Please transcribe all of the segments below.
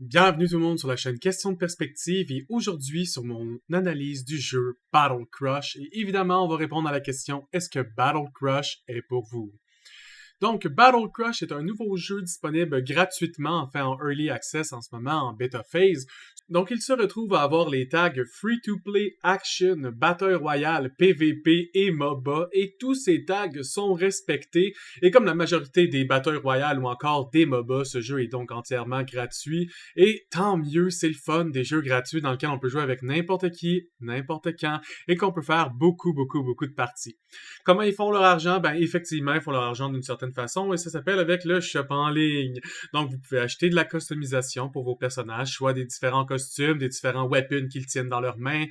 Bienvenue tout le monde sur la chaîne Question de Perspective et aujourd'hui sur mon analyse du jeu Battle Crush et évidemment on va répondre à la question est-ce que Battle Crush est pour vous? Donc, Battle Crush est un nouveau jeu disponible gratuitement, enfin en Early Access en ce moment, en Beta Phase. Donc, il se retrouve à avoir les tags Free-to-Play, Action, Battle Royale, PvP et MOBA, et tous ces tags sont respectés. Et comme la majorité des Battle Royale ou encore des MOBA, ce jeu est donc entièrement gratuit. Et tant mieux, c'est le fun des jeux gratuits dans lesquels on peut jouer avec n'importe qui, n'importe quand, et qu'on peut faire beaucoup de parties. Comment ils font leur argent? Ben, effectivement, ils font leur argent d'une certaine façon et ça s'appelle avec le shop en ligne. Donc, vous pouvez acheter de la customisation pour vos personnages, soit des différents costumes, des différents weapons qu'ils tiennent dans leurs mains,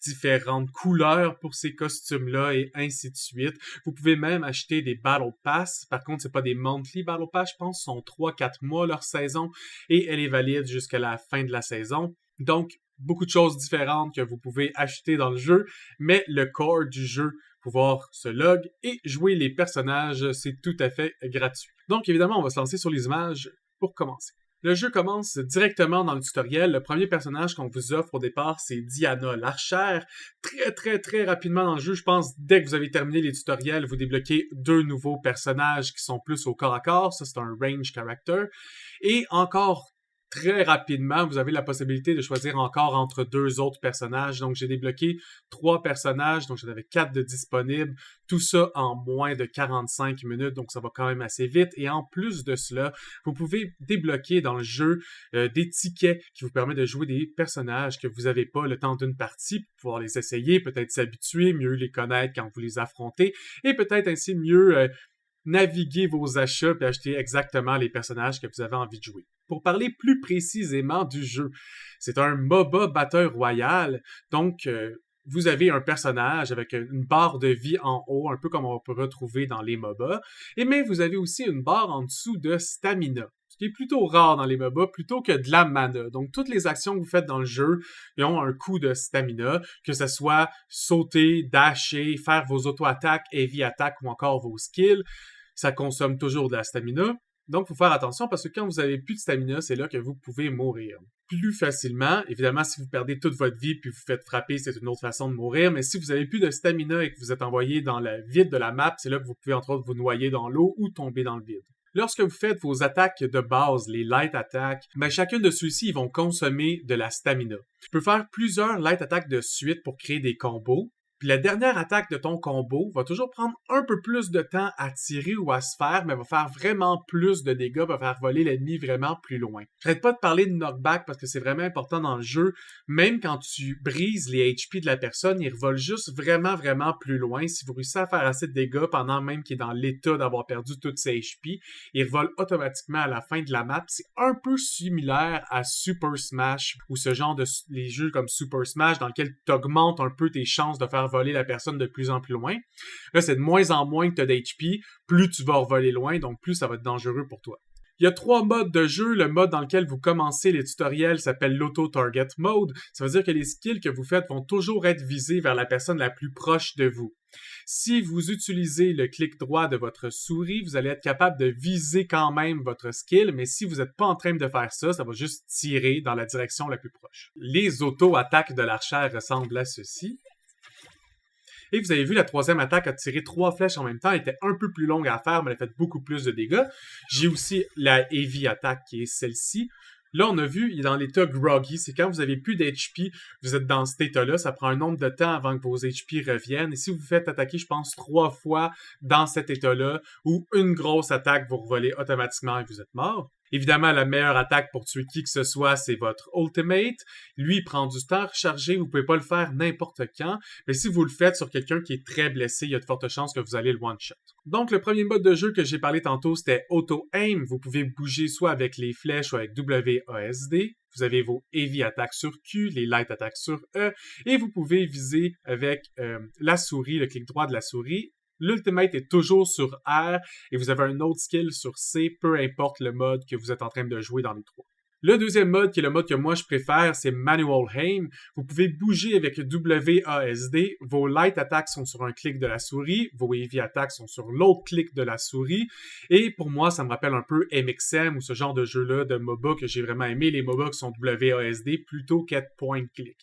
différentes couleurs pour ces costumes-là et ainsi de suite. Vous pouvez même acheter des Battle Pass. Par contre, c'est pas des monthly Battle Pass, je pense, ce sont 3-4 mois leur saison et elle est valide jusqu'à la fin de la saison. Donc, beaucoup de choses différentes que vous pouvez acheter dans le jeu, mais le core du jeu, pouvoir se log et jouer les personnages, c'est tout à fait gratuit. Donc évidemment, on va se lancer sur les images pour commencer. Le jeu commence directement dans le tutoriel. Le premier personnage qu'on vous offre au départ, c'est Diana, l'archère. Très rapidement dans le jeu, je pense, dès que vous avez terminé les tutoriels, vous débloquez 2 nouveaux personnages qui sont plus au corps à corps. Ça, c'est un range character. Et encore très rapidement, vous avez la possibilité de choisir encore entre 2 autres personnages. Donc, j'ai débloqué 3 personnages, donc j'en avais 4 de disponibles. Tout ça en moins de 45 minutes, donc ça va quand même assez vite. Et en plus de cela, vous pouvez débloquer dans le jeu des tickets qui vous permettent de jouer des personnages que vous n'avez pas le temps d'une partie pour pouvoir les essayer, peut-être s'habituer, mieux les connaître quand vous les affrontez, et peut-être ainsi mieux naviguer vos achats et acheter exactement les personnages que vous avez envie de jouer. Pour parler plus précisément du jeu, c'est un MOBA Battle Royale, donc vous avez un personnage avec une barre de vie en haut, un peu comme on peut retrouver dans les MOBA, et mais vous avez aussi une barre en dessous de stamina, ce qui est plutôt rare dans les MOBA, plutôt que de la mana. Donc toutes les actions que vous faites dans le jeu, ils ont un coup de stamina, que ce soit sauter, dasher, faire vos auto-attaques, heavy attack ou encore vos skills. Ça consomme toujours de la stamina. Donc, il faut faire attention parce que quand vous avez plus de stamina, c'est là que vous pouvez mourir plus facilement. Évidemment, si vous perdez toute votre vie puis vous faites frapper, c'est une autre façon de mourir. Mais si vous avez plus de stamina et que vous êtes envoyé dans le vide de la map, c'est là que vous pouvez entre autres vous noyer dans l'eau ou tomber dans le vide. Lorsque vous faites vos attaques de base, les light attacks, ben chacune de ceux-ci ils vont consommer de la stamina. Tu peux faire plusieurs light attacks de suite pour créer des combos. Puis la dernière attaque de ton combo va toujours prendre un peu plus de temps à tirer ou à se faire, mais va faire vraiment plus de dégâts, va faire voler l'ennemi vraiment plus loin. J'arrête pas de parler de knockback parce que c'est vraiment important dans le jeu. Même quand tu brises les HP de la personne, il revole juste vraiment plus loin. Si vous réussissez à faire assez de dégâts pendant même qu'il est dans l'état d'avoir perdu toutes ses HP, il revole automatiquement à la fin de la map. C'est un peu similaire à Super Smash ou ce genre de les jeux comme Super Smash dans lequel tu augmentes un peu tes chances de faire voler la personne de plus en plus loin. Là, c'est de moins en moins que tu as d'HP, plus tu vas voler loin, donc plus ça va être dangereux pour toi. Il y a 3 modes de jeu. Le mode dans lequel vous commencez les tutoriels s'appelle l'Auto-Target Mode. Ça veut dire que les skills que vous faites vont toujours être visés vers la personne la plus proche de vous. Si vous utilisez le clic droit de votre souris, vous allez être capable de viser quand même votre skill, mais si vous n'êtes pas en train de faire ça, ça va juste tirer dans la direction la plus proche. Les auto-attaques de l'archère ressemblent à ceci. Et vous avez vu, la troisième attaque a tiré 3 flèches en même temps, elle était un peu plus longue à faire, mais elle a fait beaucoup plus de dégâts. J'ai aussi la heavy attack qui est celle-ci. Là, on a vu, il est dans l'état groggy, c'est quand vous avez plus d'HP, vous êtes dans cet état-là, ça prend un nombre de temps avant que vos HP reviennent, et si vous vous faites attaquer, je pense, 3 fois dans cet état-là, ou une grosse attaque, vous revolez automatiquement et vous êtes mort. Évidemment, la meilleure attaque pour tuer qui que ce soit, c'est votre ultimate. Lui, il prend du temps à recharger, vous pouvez pas le faire n'importe quand, mais si vous le faites sur quelqu'un qui est très blessé, il y a de fortes chances que vous allez le one-shot. Donc, le premier mode de jeu que j'ai parlé tantôt, c'était Auto-Aim. Vous pouvez bouger soit avec les flèches ou avec WASD. Vous avez vos Heavy Attack sur Q, les Light Attack sur E, et vous pouvez viser avec la souris, le clic droit de la souris. L'ultimate est toujours sur R et vous avez un autre skill sur C, peu importe le mode que vous êtes en train de jouer dans les 3. Le deuxième mode, qui est le mode que moi je préfère, c'est Manual Aim. Vous pouvez bouger avec WASD. Vos light attacks sont sur un clic de la souris. Vos heavy attacks sont sur l'autre clic de la souris. Et pour moi, ça me rappelle un peu MXM ou ce genre de jeu-là de MOBA que j'ai vraiment aimé. Les MOBA qui sont WASD plutôt qu'être point click.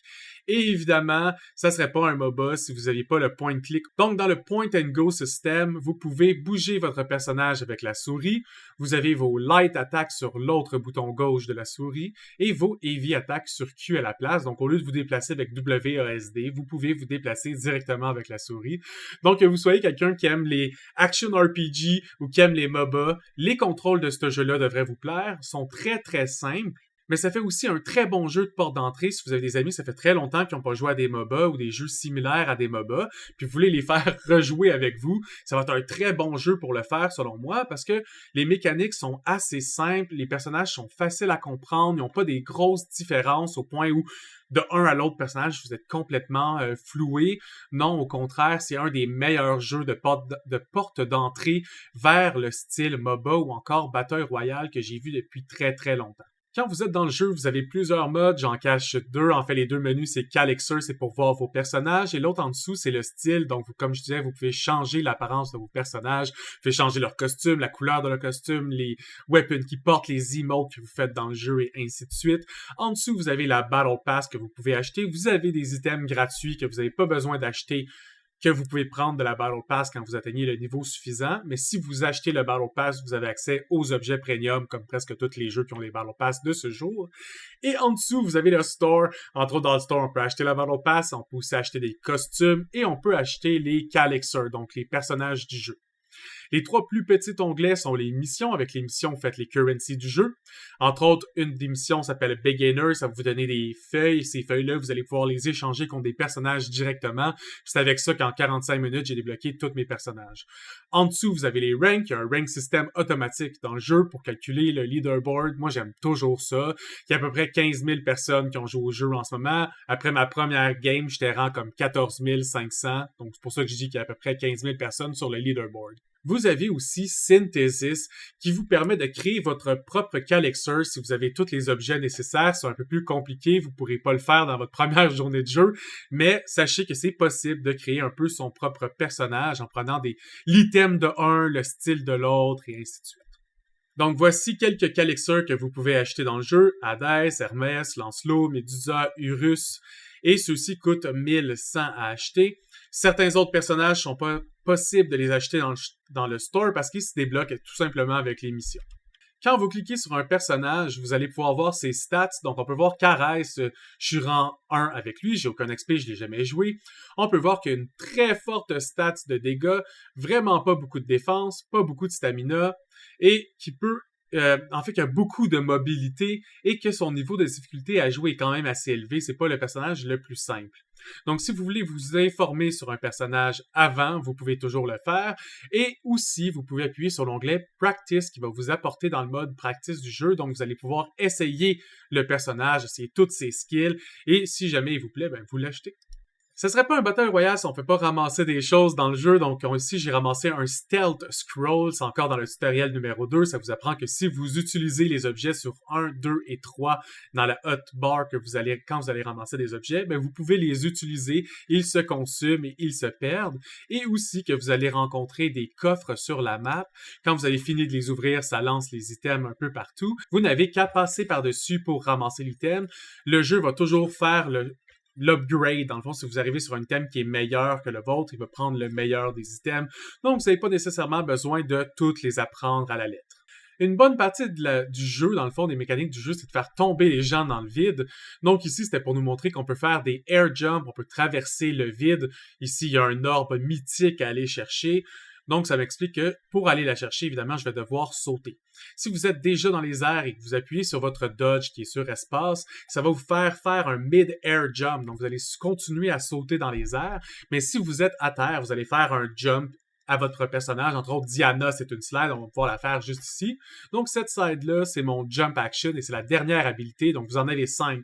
Et évidemment, ça serait pas un MOBA si vous n'aviez pas le point click. Donc, dans le point and go system, vous pouvez bouger votre personnage avec la souris. Vous avez vos light attacks sur l'autre bouton gauche de la souris et vos heavy attacks sur Q à la place. Donc, au lieu de vous déplacer avec WASD, vous pouvez vous déplacer directement avec la souris. Donc, que vous soyez quelqu'un qui aime les action RPG ou qui aime les MOBA, les contrôles de ce jeu-là devraient vous plaire, sont très très simples. Mais ça fait aussi un très bon jeu de porte d'entrée. Si vous avez des amis, ça fait très longtemps qu'ils n'ont pas joué à des MOBA ou des jeux similaires à des MOBA, puis vous voulez les faire rejouer avec vous, ça va être un très bon jeu pour le faire, selon moi, parce que les mécaniques sont assez simples, les personnages sont faciles à comprendre, ils n'ont pas des grosses différences au point où de un à l'autre personnage, vous êtes complètement floué. Non, au contraire, c'est un des meilleurs jeux de porte d'entrée vers le style MOBA ou encore Battle Royale que j'ai vu depuis très très longtemps. Quand vous êtes dans le jeu, vous avez plusieurs modes. J'en cache deux. En fait, les deux menus, c'est Calixer, c'est pour voir vos personnages. Et l'autre en dessous, c'est le style. Donc, comme je disais, vous pouvez changer l'apparence de vos personnages. Vous pouvez changer leur costume, la couleur de leur costume, les weapons qu'ils portent, les emotes que vous faites dans le jeu et ainsi de suite. En dessous, vous avez la Battle Pass que vous pouvez acheter. Vous avez des items gratuits que vous n'avez pas besoin d'acheter, que vous pouvez prendre de la Battle Pass quand vous atteignez le niveau suffisant. Mais si vous achetez le Battle Pass, vous avez accès aux objets premium, comme presque tous les jeux qui ont les Battle Pass de ce jour. Et en dessous, vous avez le store. Entre autres, dans le store, on peut acheter la Battle Pass, on peut aussi acheter des costumes et on peut acheter les Calixers, donc les personnages du jeu. Les trois plus petits onglets sont les missions. Avec les missions, vous faites les currencies du jeu. Entre autres, une des missions s'appelle Beginner. Ça va vous donner des feuilles. Ces feuilles-là, vous allez pouvoir les échanger contre des personnages directement. C'est avec ça qu'en 45 minutes, j'ai débloqué tous mes personnages. En dessous, vous avez les ranks. Il y a un rank system automatique dans le jeu pour calculer le leaderboard. Moi, j'aime toujours ça. Il y a à peu près 15 000 personnes qui ont joué au jeu en ce moment. Après ma première game, j'étais rang comme 14 500. Donc, c'est pour ça que je dis qu'il y a à peu près 15 000 personnes sur le leaderboard. Vous avez aussi Synthesis qui vous permet de créer votre propre Calixer si vous avez tous les objets nécessaires. C'est un peu plus compliqué, vous ne pourrez pas le faire dans votre première journée de jeu, mais sachez que c'est possible de créer un peu son propre personnage en prenant l'item de un, le style de l'autre et ainsi de suite. Donc voici quelques Calixers que vous pouvez acheter dans le jeu. Hades, Hermès, Lancelot, Medusa, Urus, et ceux-ci coûtent 1100 à acheter. Certains autres personnages sont pas possibles de les acheter dans le store parce qu'ils se débloquent tout simplement avec les missions. Quand vous cliquez sur un personnage, vous allez pouvoir voir ses stats. Donc, on peut voir qu'Arès, je suis rang 1 avec lui. J'ai aucun XP, je l'ai jamais joué. On peut voir qu'il y a une très forte stats de dégâts, vraiment pas beaucoup de défense, pas beaucoup de stamina, et qui peut qu'il y a beaucoup de mobilité et que son niveau de difficulté à jouer est quand même assez élevé. C'est pas le personnage le plus simple. Donc, si vous voulez vous informer sur un personnage avant, vous pouvez toujours le faire. Et aussi, vous pouvez appuyer sur l'onglet Practice qui va vous apporter dans le mode Practice du jeu. Donc, vous allez pouvoir essayer le personnage, essayer toutes ses skills. Et si jamais il vous plaît, vous l'achetez. Ce serait pas un Battle Royale si on peut pas ramasser des choses dans le jeu. Donc ici, j'ai ramassé un Stealth Scroll. C'est encore dans le tutoriel numéro 2. Ça vous apprend que si vous utilisez les objets sur 1, 2 et 3 dans la hotbar quand vous allez ramasser des objets, vous pouvez les utiliser. Ils se consument et ils se perdent. Et aussi que vous allez rencontrer des coffres sur la map. Quand vous avez fini de les ouvrir, ça lance les items un peu partout. Vous n'avez qu'à passer par-dessus pour ramasser l'item. Le jeu va toujours faire l'upgrade. Dans le fond, si vous arrivez sur un item qui est meilleur que le vôtre, il va prendre le meilleur des items. Donc, vous n'avez pas nécessairement besoin de toutes les apprendre à la lettre. Une bonne partie du jeu, dans le fond, des mécaniques du jeu, c'est de faire tomber les gens dans le vide. Donc ici, c'était pour nous montrer qu'on peut faire des air jumps, on peut traverser le vide. Ici, il y a un orbe mythique à aller chercher. Donc, ça m'explique que pour aller la chercher, évidemment, je vais devoir sauter. Si vous êtes déjà dans les airs et que vous appuyez sur votre dodge qui est sur espace, ça va vous faire un mid-air jump. Donc, vous allez continuer à sauter dans les airs. Mais si vous êtes à terre, vous allez faire un jump à votre personnage. Entre autres, Diana, c'est une slide. On va pouvoir la faire juste ici. Donc, cette slide-là, c'est mon jump action et c'est la dernière habilité. Donc, vous en avez 5.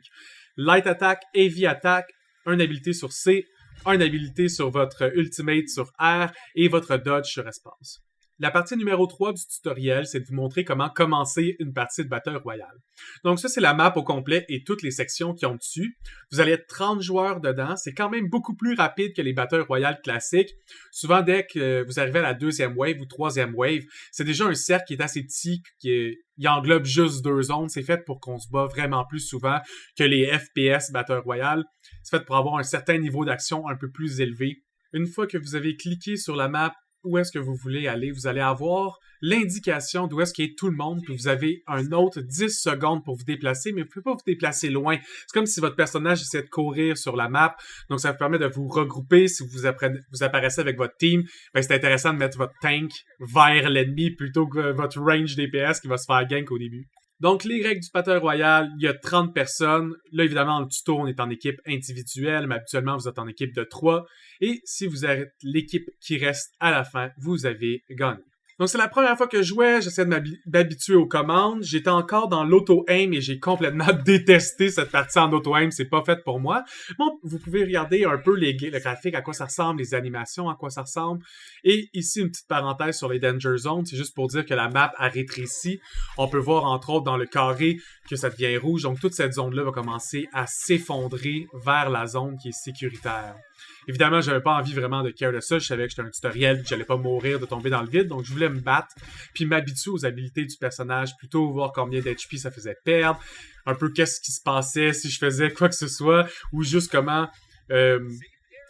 Light attack, heavy attack, une habilité sur C, une habilité sur votre ultimate sur R et votre dodge sur espace. La partie numéro 3 du tutoriel, c'est de vous montrer comment commencer une partie de Battle Royale. Donc ça, c'est la map au complet et toutes les sections qui ont dessus. Vous allez être 30 joueurs dedans. C'est quand même beaucoup plus rapide que les Battle Royale classiques. Souvent, dès que vous arrivez à la deuxième wave ou troisième wave, c'est déjà un cercle qui est assez petit, il englobe juste 2 zones. C'est fait pour qu'on se bat vraiment plus souvent que les FPS Battle Royale. C'est fait pour avoir un certain niveau d'action un peu plus élevé. Une fois que vous avez cliqué sur la map, où est-ce que vous voulez aller, vous allez avoir l'indication d'où est-ce qu'est tout le monde, puis vous avez un autre 10 secondes pour vous déplacer, mais vous ne pouvez pas vous déplacer loin. C'est comme si votre personnage essaie de courir sur la map, donc ça vous permet de vous regrouper. Si vous apparaissez avec votre team, ben c'est intéressant de mettre votre tank vers l'ennemi plutôt que votre range DPS qui va se faire gank au début. Donc, les règles du Battle Royale, il y a 30 personnes. Là, évidemment, dans le tuto, on est en équipe individuelle, mais habituellement, vous êtes en équipe de 3. Et si vous êtes l'équipe qui reste à la fin, vous avez gagné. Donc, c'est la première fois que je jouais, j'essaie de m'habituer aux commandes. J'étais encore dans l'auto-aim et j'ai complètement détesté cette partie en auto-aim. C'est pas fait pour moi. Bon, vous pouvez regarder un peu le graphique, à quoi ça ressemble, les animations, à quoi ça ressemble. Et ici, une petite parenthèse sur les Danger Zones. C'est juste pour dire que la map a rétréci. On peut voir, entre autres, dans le carré, que ça devient rouge. Donc, toute cette zone-là va commencer à s'effondrer vers la zone qui est sécuritaire. Évidemment, j'avais pas envie vraiment de care de ça. Je savais que j'étais un tutoriel, que j'allais pas mourir de tomber dans le vide. Donc, je voulais me battre, puis m'habituer aux habilités du personnage, plutôt voir combien d'HP ça faisait perdre, un peu qu'est-ce qui se passait si je faisais quoi que ce soit, ou juste comment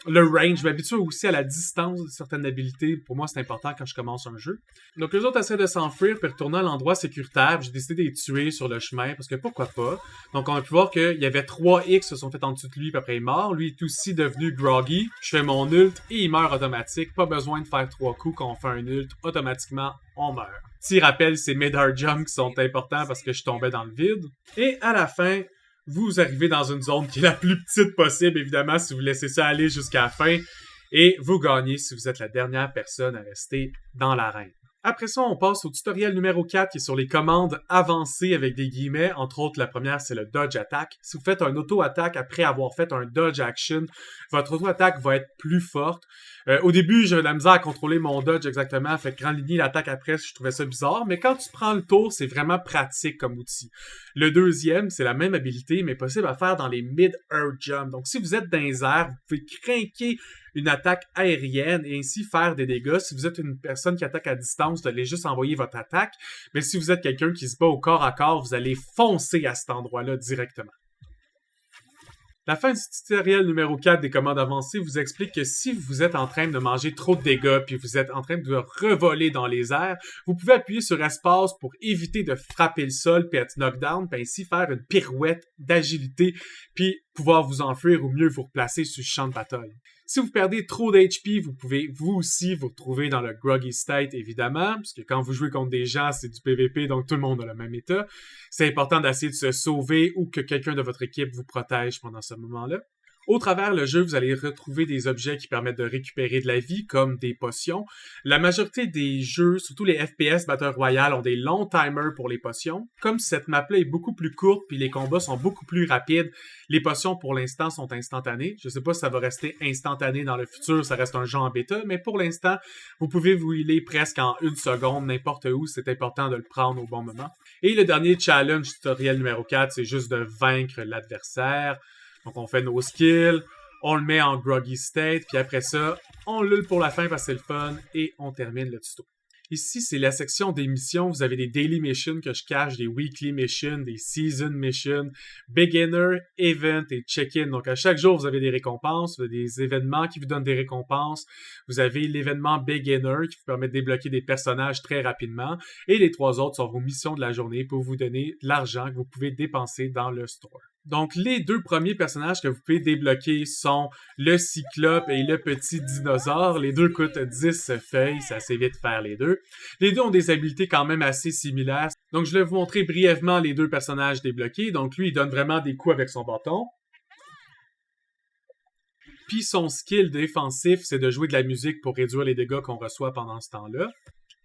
le range. Je m'habitue aussi à la distance de certaines habilités. Pour moi, c'est important quand je commence un jeu. Donc, les autres essaient de s'enfuir puis retourner à l'endroit sécuritaire. J'ai décidé de les tuer sur le chemin parce que pourquoi pas. Donc, on a pu voir qu'il y avait 3 X qui se sont fait en dessous de lui puis après il est mort. Lui est aussi devenu groggy. Je fais mon ult et il meurt automatique. Pas besoin de faire 3 coups quand on fait un ult. Automatiquement, on meurt. Petit rappel, ces mid-hard jumps qui sont importants parce que je tombais dans le vide. Et à la fin, vous arrivez dans une zone qui est la plus petite possible, évidemment, si vous laissez ça aller jusqu'à la fin. Et vous gagnez si vous êtes la dernière personne à rester dans l'arène. Après ça, on passe au tutoriel numéro 4 qui est sur les commandes avancées avec des guillemets. Entre autres, la première, c'est le dodge attack. Si vous faites un auto-attack après avoir fait un dodge action, votre auto-attack va être plus forte. Au début, j'avais de la misère à contrôler mon dodge exactement, fait que renligner l'attaque après, je trouvais ça bizarre, mais quand tu prends le tour, c'est vraiment pratique comme outil. Le deuxième, c'est la même habilité, mais possible à faire dans les mid-air jump. Donc, si vous êtes dans les airs, vous pouvez craquer une attaque aérienne et ainsi faire des dégâts. Si vous êtes une personne qui attaque à distance, vous allez juste envoyer votre attaque, mais si vous êtes quelqu'un qui se bat au corps à corps, vous allez foncer à cet endroit-là directement. La fin du tutoriel numéro 4 des commandes avancées vous explique que si vous êtes en train de manger trop de dégâts puis vous êtes en train de revoler dans les airs, vous pouvez appuyer sur espace pour éviter de frapper le sol puis être knockdown puis ainsi faire une pirouette d'agilité puis pouvoir vous enfuir ou mieux vous replacer sur le champ de bataille. Si vous perdez trop d'HP, vous pouvez vous aussi vous retrouver dans le groggy state, évidemment, puisque quand vous jouez contre des gens, c'est du PVP, donc tout le monde a le même état. C'est important d'essayer de se sauver ou que quelqu'un de votre équipe vous protège pendant ce moment-là. Au travers le jeu, vous allez retrouver des objets qui permettent de récupérer de la vie, comme des potions. La majorité des jeux, surtout les FPS Battle Royale, ont des longs timers pour les potions. Comme cette map-là est beaucoup plus courte puis les combats sont beaucoup plus rapides, les potions pour l'instant sont instantanées. Je sais pas si ça va rester instantané dans le futur, ça reste un jeu en bêta, mais pour l'instant, vous pouvez vous healer presque en 1 seconde, n'importe où, c'est important de le prendre au bon moment. Et le dernier challenge tutoriel numéro 4, c'est juste de vaincre l'adversaire. Donc, on fait nos skills, on le met en groggy state, puis après ça, on l'ule pour la fin parce que c'est le fun, et on termine le tuto. Ici, c'est la section des missions. Vous avez des daily missions que je cache, des weekly missions, des season missions, beginner, event et check-in. Donc, à chaque jour, vous avez des récompenses, vous avez des événements qui vous donnent des récompenses. Vous avez l'événement beginner qui vous permet de débloquer des personnages très rapidement. Et les 3 autres sont vos missions de la journée pour vous donner de l'argent que vous pouvez dépenser dans le store. Donc, les 2 premiers personnages que vous pouvez débloquer sont le Cyclope et le petit dinosaure. Les 2 coûtent 10 feuilles, c'est assez vite de faire les 2. Les 2 ont des habiletés quand même assez similaires. Donc, je vais vous montrer brièvement les 2 personnages débloqués. Donc, lui, il donne vraiment des coups avec son bâton. Puis, son skill défensif, c'est de jouer de la musique pour réduire les dégâts qu'on reçoit pendant ce temps-là.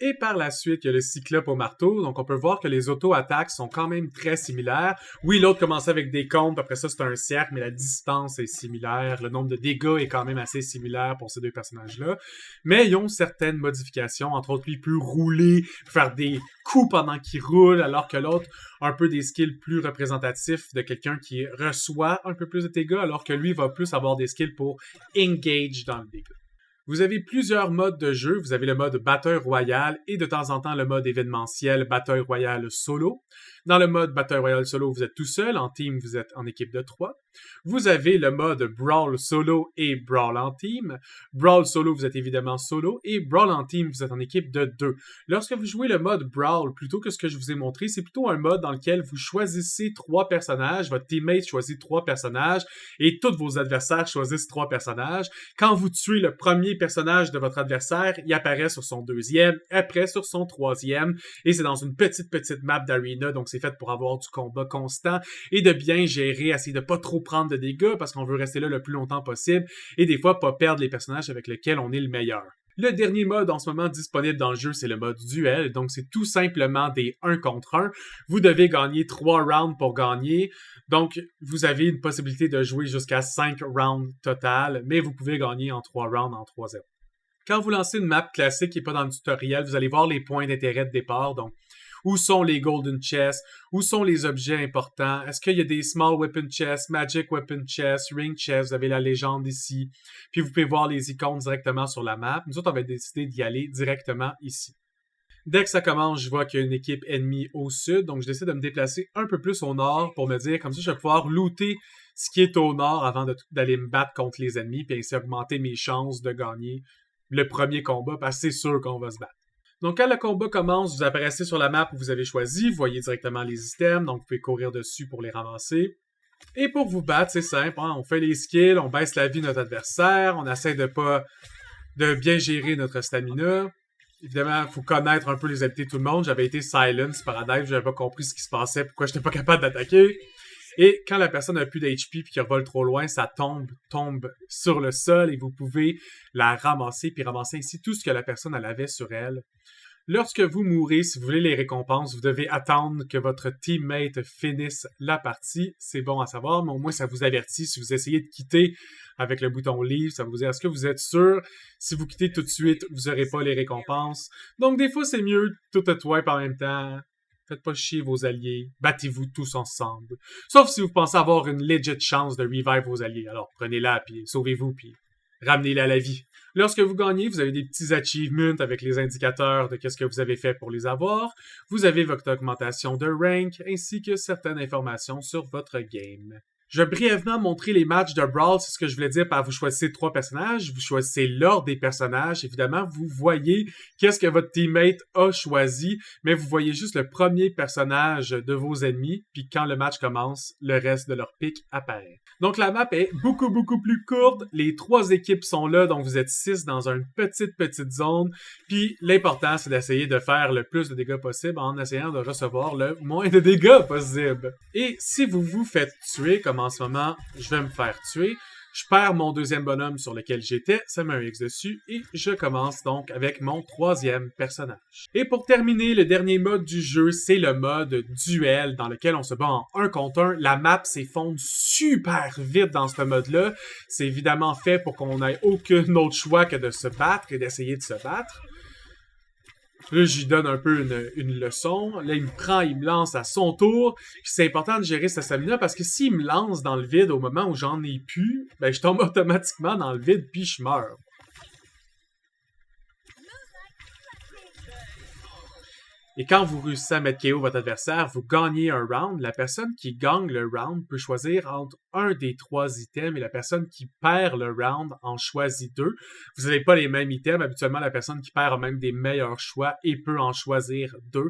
Et par la suite, il y a le Cyclope au marteau. Donc, on peut voir que les auto-attaques sont quand même très similaires. Oui, l'autre commençait avec des cônes, après ça, c'est un cercle, mais la distance est similaire. Le nombre de dégâts est quand même assez similaire pour ces deux personnages-là. Mais ils ont certaines modifications. Entre autres, lui peut rouler, faire des coups pendant qu'il roule, alors que l'autre a un peu des skills plus représentatifs de quelqu'un qui reçoit un peu plus de dégâts, alors que lui va plus avoir des skills pour engage dans le dégât. Vous avez plusieurs modes de jeu. Vous avez le mode bataille royale et de temps en temps le mode événementiel bataille royale solo. Dans le mode bataille royale solo, vous êtes tout seul. En team, vous êtes en équipe de 3. Vous avez le mode brawl solo et brawl en team. Brawl solo, vous êtes évidemment solo. Et brawl en team, vous êtes en équipe de 2. Lorsque vous jouez le mode brawl, plutôt que ce que je vous ai montré, c'est plutôt un mode dans lequel vous choisissez 3 personnages. Votre teammate choisit 3 personnages et tous vos adversaires choisissent 3 personnages. Quand vous tuez le premier personnage de votre adversaire, il apparaît sur son deuxième, après sur son troisième, et c'est dans une petite map d'arena, donc c'est fait pour avoir du combat constant et de bien gérer, essayer de pas trop prendre de dégâts parce qu'on veut rester là le plus longtemps possible et des fois pas perdre les personnages avec lesquels on est le meilleur. Le dernier mode en ce moment disponible dans le jeu, c'est le mode duel. Donc, c'est tout simplement des 1 contre 1. Vous devez gagner 3 rounds pour gagner. Donc, vous avez une possibilité de jouer jusqu'à 5 rounds total, mais vous pouvez gagner en 3 rounds en 3-0. Quand vous lancez une map classique qui n'est pas dans le tutoriel, vous allez voir les points d'intérêt de départ. Donc, où sont les golden chests? Où sont les objets importants? Est-ce qu'il y a des small weapon chests, magic weapon chests, ring chests? Vous avez la légende ici. Puis vous pouvez voir les icônes directement sur la map. Nous autres, on va décider d'y aller directement ici. Dès que ça commence, je vois qu'il y a une équipe ennemie au sud. Donc, je décide de me déplacer un peu plus au nord pour me dire, comme ça, je vais pouvoir looter ce qui est au nord avant d'aller me battre contre les ennemis. Puis ainsi augmenter mes chances de gagner le premier combat parce que c'est sûr qu'on va se battre. Donc, quand le combat commence, vous apparaissez sur la map où vous avez choisi, vous voyez directement les items, donc vous pouvez courir dessus pour les ramasser. Et pour vous battre, c'est simple, hein? On fait les skills, on baisse la vie de notre adversaire, on essaie de bien gérer notre stamina. Évidemment, il faut connaître un peu les habiletés de tout le monde. J'avais été silence Paradise, j'avais pas compris ce qui se passait, pourquoi j'étais pas capable d'attaquer. Et quand la personne n'a plus d'HP puis qu'elle vole trop loin, ça tombe sur le sol et vous pouvez la ramasser puis ramasser ainsi tout ce que la personne elle avait sur elle. Lorsque vous mourrez, si vous voulez les récompenses, vous devez attendre que votre teammate finisse la partie. C'est bon à savoir, mais au moins ça vous avertit. Si vous essayez de quitter avec le bouton Leave, ça vous dit est-ce que vous êtes sûr? Si vous quittez tout de suite, vous n'aurez pas les récompenses. Donc des fois, c'est mieux tout à toi en même temps. Faites pas chier vos alliés. Battez-vous tous ensemble. Sauf si vous pensez avoir une legit chance de revive vos alliés. Alors prenez-la, puis sauvez-vous, puis ramenez-la à la vie. Lorsque vous gagnez, vous avez des petits achievements avec les indicateurs de qu'est-ce que vous avez fait pour les avoir. Vous avez votre augmentation de rank, ainsi que certaines informations sur votre game. Je vais brièvement montrer les matchs de Brawl, c'est ce que je voulais dire par vous choisissez 3 personnages, vous choisissez l'ordre des personnages, évidemment, vous voyez qu'est-ce que votre teammate a choisi, mais vous voyez juste le premier personnage de vos ennemis, puis quand le match commence, le reste de leur pick apparaît. Donc la map est beaucoup plus courte, les 3 équipes sont là, donc vous êtes 6 dans une petite zone, puis l'important c'est d'essayer de faire le plus de dégâts possible en essayant de recevoir le moins de dégâts possible. Et si vous vous faites tuer, comme en ce moment, je vais me faire tuer. Je perds mon deuxième bonhomme sur lequel j'étais, ça met un X dessus, et je commence donc avec mon 3e personnage. Et pour terminer, le dernier mode du jeu, c'est le mode duel, dans lequel on se bat en 1 contre 1. La map s'effondre super vite dans ce mode-là. C'est évidemment fait pour qu'on n'ait aucun autre choix que de se battre et d'essayer de se battre. Là, j'y donne un peu une leçon. Là, il me prend, il me lance à son tour. Puis c'est important de gérer sa stamina parce que s'il me lance dans le vide au moment où j'en ai plus, ben je tombe automatiquement dans le vide puis je meurs. Et quand vous réussissez à mettre KO votre adversaire, vous gagnez un round. La personne qui gagne le round peut choisir entre un des 3 items et la personne qui perd le round en choisit 2. Vous n'avez pas les mêmes items. Habituellement, la personne qui perd a même des meilleurs choix et peut en choisir 2.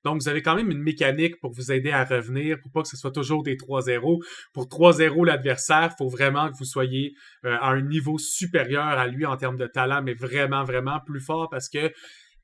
Donc, vous avez quand même une mécanique pour vous aider à revenir, pour pas que ce soit toujours des 3-0. Pour 3-0 l'adversaire, il faut vraiment que vous soyez à un niveau supérieur à lui en termes de talent, mais vraiment plus fort parce que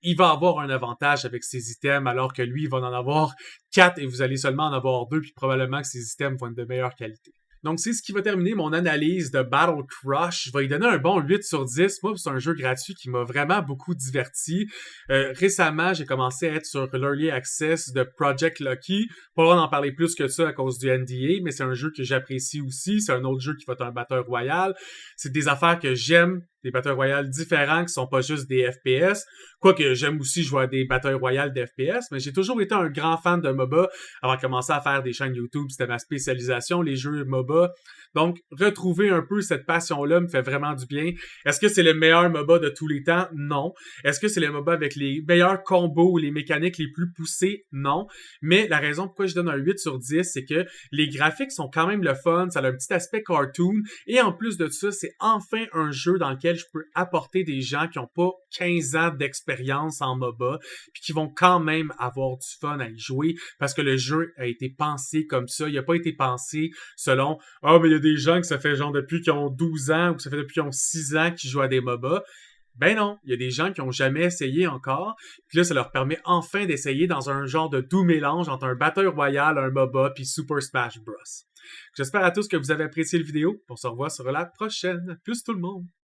il va avoir un avantage avec ses items, alors que lui, il va en avoir 4 et vous allez seulement en avoir 2, puis probablement que ses items vont être de meilleure qualité. Donc, c'est ce qui va terminer mon analyse de Battle Crush. Je vais y donner un bon 8 sur 10. Moi, c'est un jeu gratuit qui m'a vraiment beaucoup diverti. Récemment, j'ai commencé à être sur l'Early Access de Project Lucky. Pas le droit d'en parler plus que ça à cause du NDA, mais c'est un jeu que j'apprécie aussi. C'est un autre jeu qui va être un Battle Royale. C'est des affaires que j'aime, des Battle Royale différents qui sont pas juste des FPS. Quoique j'aime aussi jouer à des Battle Royale d'FPS, mais j'ai toujours été un grand fan de MOBA avant de commencer à faire des chaînes YouTube. C'était ma spécialisation, les jeux MOBA. Donc, retrouver un peu cette passion-là me fait vraiment du bien. Est-ce que c'est le meilleur MOBA de tous les temps? Non. Est-ce que c'est le MOBA avec les meilleurs combos ou les mécaniques les plus poussées? Non. Mais la raison pourquoi je donne un 8 sur 10, c'est que les graphiques sont quand même le fun, ça a un petit aspect cartoon, et en plus de ça, c'est enfin un jeu dans lequel je peux apporter des gens qui n'ont pas 15 ans d'expérience en MOBA, puis qui vont quand même avoir du fun à y jouer, parce que le jeu a été pensé comme ça, il n'a pas été pensé selon « Ah, mais il y a des gens que ça fait genre depuis qu'ils ont 12 ans, ou que ça fait depuis qu'ils ont 6 ans qu'ils jouent à des MOBA. » Ben non, il y a des gens qui ont jamais essayé encore, puis là, ça leur permet enfin d'essayer dans un genre de doux mélange entre un Battle Royale, un MOBA, puis Super Smash Bros. J'espère à tous que vous avez apprécié la vidéo. On se revoit sur la prochaine. Plus tout le monde!